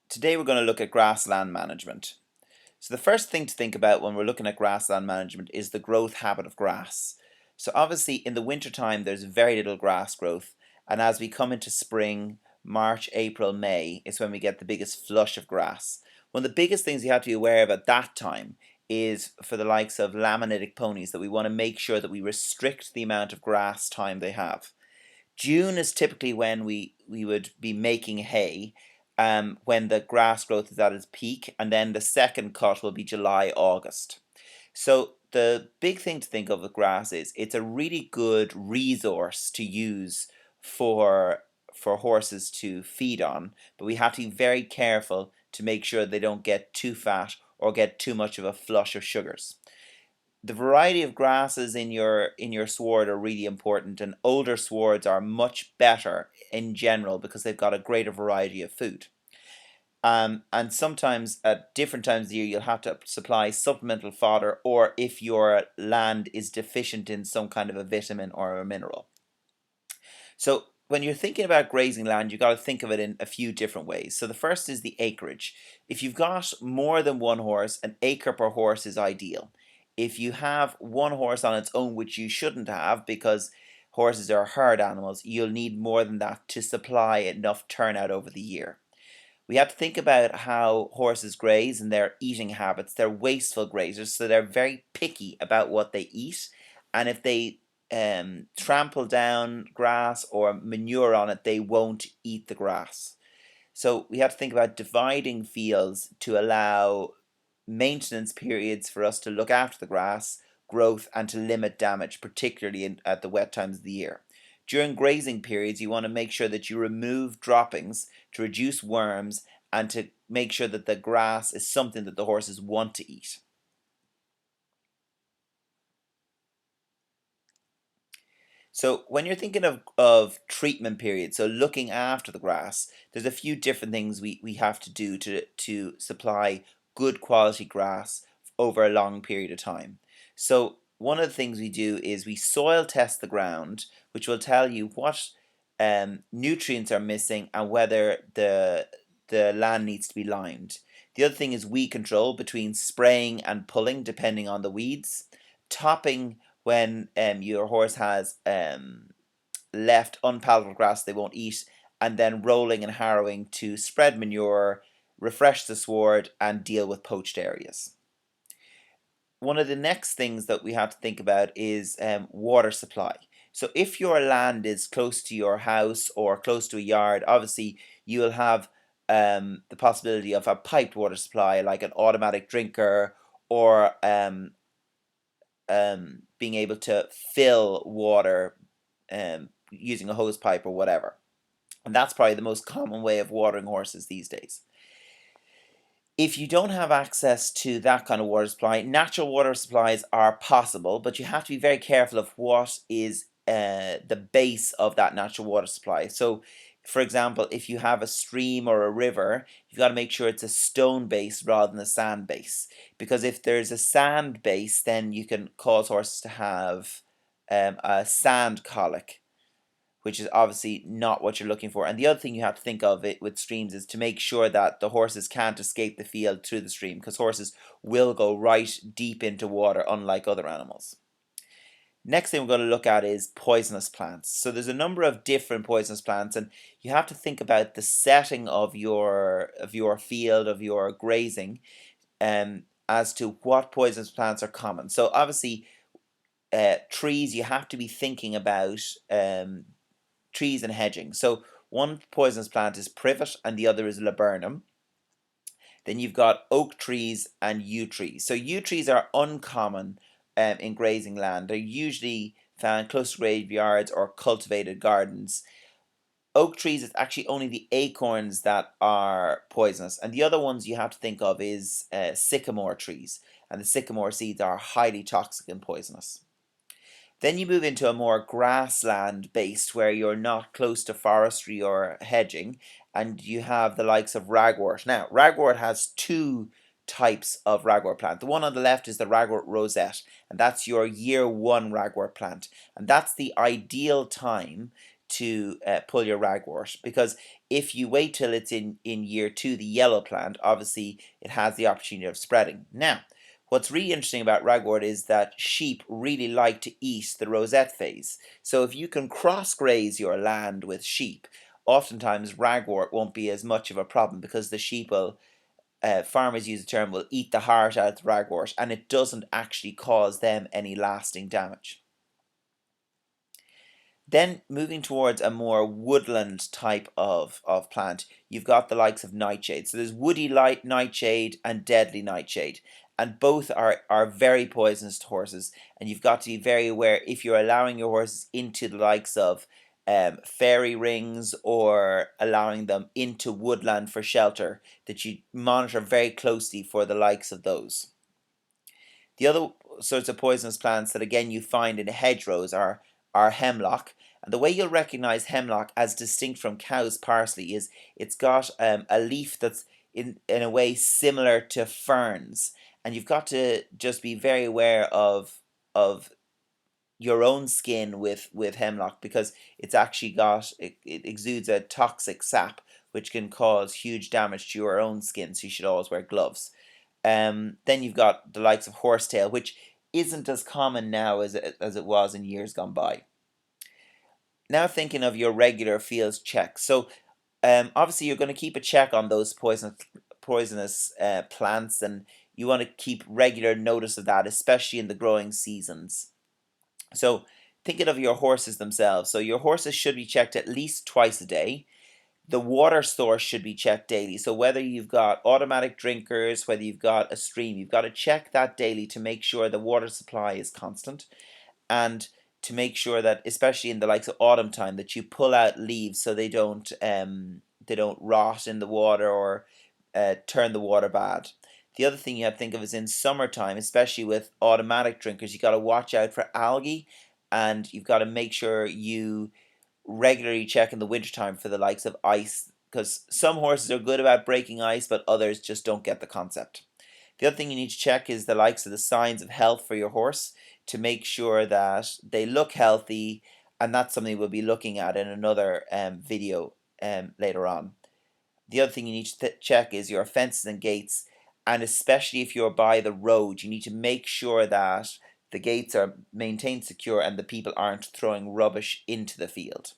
Today we're going to look at grassland management. So the first thing to think about when we're looking at grassland management is the growth habit of grass. So obviously in the wintertime there's very little grass growth, and as we come into spring, March, April, May, it's when we get the biggest flush of grass. One of the biggest things you have to be aware of at that time is for the likes of laminitic ponies that we want to make sure that we restrict the amount of grass time they have. June is typically when we would be making hay, when the grass growth is at its peak, and then the second cut will be July, August. So the big thing to think of with grass is it's a really good resource to use for horses to feed on, but we have to be very careful to make sure they don't get too fat or get too much of a flush of sugars. The variety of grasses in your sward are really important, and older swards are much better in general because they've got a greater variety of food. And sometimes at different times of the year you'll have to supply supplemental fodder, or if your land is deficient in some kind of a vitamin or a mineral. So when you're thinking about grazing land, you've got to think of it in a few different ways. So the first is the acreage. If you've got more than one horse, an acre per horse is ideal. If you have one horse on its own, which you shouldn't have because horses are herd animals, you'll need more than that to supply enough turnout over the year. We have to think about how horses graze and their eating habits. They're wasteful grazers, so they're very picky about what they eat. And if they trample down grass or manure on it, they won't eat the grass. So we have to think about dividing fields to allow maintenance periods for us to look after the grass growth and to limit damage, particularly at the wet times of the year. During grazing periods, you want to make sure that you remove droppings to reduce worms and to make sure that the grass is something that the horses want to eat. So when you're thinking of treatment periods, so looking after the grass, there's a few different things we have to do to supply good quality grass over a long period of time. So one of the things we do is we soil test the ground, which will tell you what nutrients are missing and whether the land needs to be limed. The other thing is weed control between spraying and pulling, depending on the weeds. Topping when your horse has left unpalatable grass they won't eat, and then rolling and harrowing to spread manure, refresh the sward, and deal with poached areas. One of the next things that we have to think about is water supply. So if your land is close to your house or close to a yard, obviously you will have the possibility of a piped water supply like an automatic drinker, or being able to fill water using a hose pipe or whatever. And that's probably the most common way of watering horses these days. If you don't have access to that kind of water supply, natural water supplies are possible, but you have to be very careful of what is the base of that natural water supply. So, for example, if you have a stream or a river, you've got to make sure it's a stone base rather than a sand base. Because if there's a sand base, then you can cause horses to have a sand colic, which is obviously not what you're looking for. And the other thing you have to think of it with streams is to make sure that the horses can't escape the field through the stream, because horses will go right deep into water, unlike other animals. Next thing we're going to look at is poisonous plants. So there's a number of different poisonous plants, and you have to think about the setting of your field, of your grazing, as to what poisonous plants are common. So obviously, trees, you have to be thinking about trees and hedging. So one poisonous plant is privet and the other is laburnum. Then you've got oak trees and yew trees. So yew trees are uncommon in grazing land. They're usually found close to graveyards or cultivated gardens. Oak trees, it's actually only the acorns that are poisonous, and the other ones you have to think of is sycamore trees, and the sycamore seeds are highly toxic and poisonous. Then you move into a more grassland based where you're not close to forestry or hedging, and you have the likes of ragwort. Now, ragwort has two types of ragwort plant. The one on the left is the ragwort rosette, and that's your year one ragwort plant, and that's the ideal time to pull your ragwort, because If you wait till it's in year 2, the yellow plant, obviously it has the opportunity of spreading. Now, what's really interesting about ragwort is that sheep really like to eat the rosette phase. So if you can cross graze your land with sheep, oftentimes ragwort won't be as much of a problem because the sheep will, farmers use the term, will eat the heart out of the ragwort, and it doesn't actually cause them any lasting damage. Then moving towards a more woodland type of plant, you've got the likes of nightshade. So there's woody light nightshade and deadly nightshade. And both are very poisonous to horses. And you've got to be very aware if you're allowing your horses into the likes of fairy rings or allowing them into woodland for shelter, that you monitor very closely for the likes of those. The other sorts of poisonous plants that again you find in hedgerows are hemlock. And the way you'll recognize hemlock as distinct from cow's parsley is it's got a leaf that's in a way similar to ferns. And you've got to just be very aware of your own skin with hemlock, because it's actually it exudes a toxic sap which can cause huge damage to your own skin, so you should always wear gloves. Then you've got the likes of horsetail, which isn't as common now as it was in years gone by. Now thinking of your regular field checks. So obviously you're going to keep a check on those poisonous plants, and you want to keep regular notice of that, especially in the growing seasons. So thinking of your horses themselves. So your horses should be checked at least twice a day. The water source should be checked daily. So whether you've got automatic drinkers, whether you've got a stream, you've got to check that daily to make sure the water supply is constant, and to make sure that, especially in the likes of autumn time, that you pull out leaves so they don't rot in the water or turn the water bad. The other thing you have to think of is in summertime, especially with automatic drinkers, you got to watch out for algae, and you've got to make sure you regularly check in the wintertime for the likes of ice, because some horses are good about breaking ice, but others just don't get the concept. The other thing you need to check is the likes of the signs of health for your horse to make sure that they look healthy, and that's something we'll be looking at in another video later on. The other thing you need to check is your fences and gates, and especially if you're by the road, you need to make sure that the gates are maintained secure and the people aren't throwing rubbish into the field.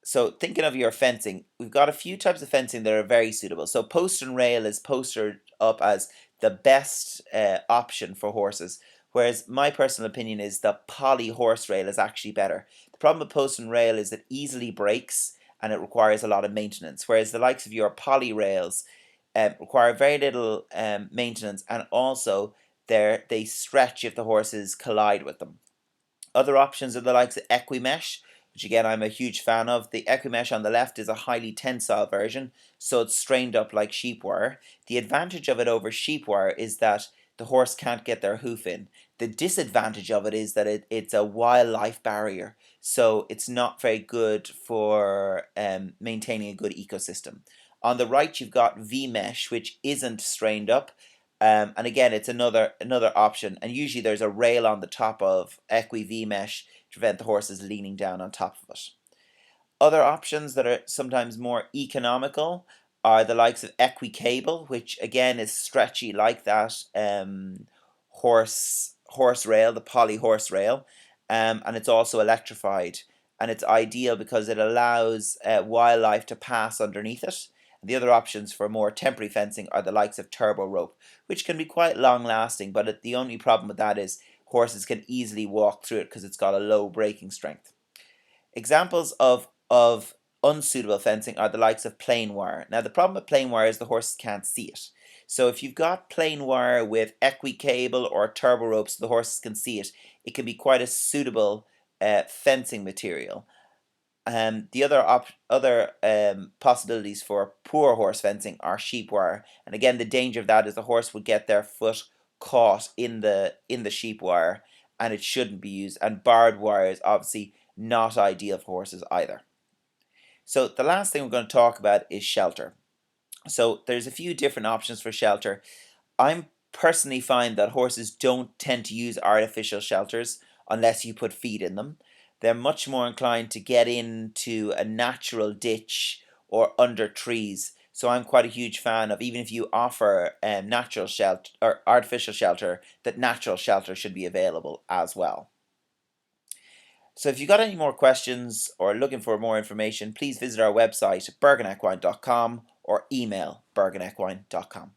So thinking of your fencing, we've got a few types of fencing that are very suitable. So post and rail is posted up as the best option for horses, whereas my personal opinion is the poly horse rail is actually better. The problem with post and rail is it easily breaks and it requires a lot of maintenance, whereas the likes of your poly rails require very little maintenance, and also they stretch if the horses collide with them. Other options are the likes of Equimesh, which again I'm a huge fan of. The Equimesh on the left is a highly tensile version, so it's strained up like sheep wire. The advantage of it over sheep wire is that the horse can't get their hoof in. The disadvantage of it is that it's a wildlife barrier, so it's not very good for maintaining a good ecosystem. On the right you've got V-mesh, which isn't strained up, and again it's another option, and usually there's a rail on the top of Equi V-mesh to prevent the horses leaning down on top of it. Other options that are sometimes more economical are the likes of Equi cable, which again is stretchy like that horse rail, the poly horse rail, and it's also electrified, and it's ideal because it allows wildlife to pass underneath it. And the other options for more temporary fencing are the likes of turbo rope, which can be quite long lasting, but the only problem with that is horses can easily walk through it because it's got a low braking strength. Examples of unsuitable fencing are the likes of plain wire. Now the problem with plain wire is the horses can't see it. So if you've got plain wire with equi cable or turbo ropes so the horses can see it, it can be quite a suitable fencing material. The other possibilities for poor horse fencing are sheep wire, and again the danger of that is the horse would get their foot caught in the sheep wire, and it shouldn't be used. And barbed wire is obviously not ideal for horses either. So the last thing we're going to talk about is shelter. So there's a few different options for shelter. I'm personally find that horses don't tend to use artificial shelters unless you put feed in them. they're much more inclined to get into a natural ditch or under trees. So I'm quite a huge fan of, even if you offer natural shelter or artificial shelter, that natural shelter should be available as well. So if you've got any more questions or looking for more information, please visit our website berginequine.com or email berginequine.com.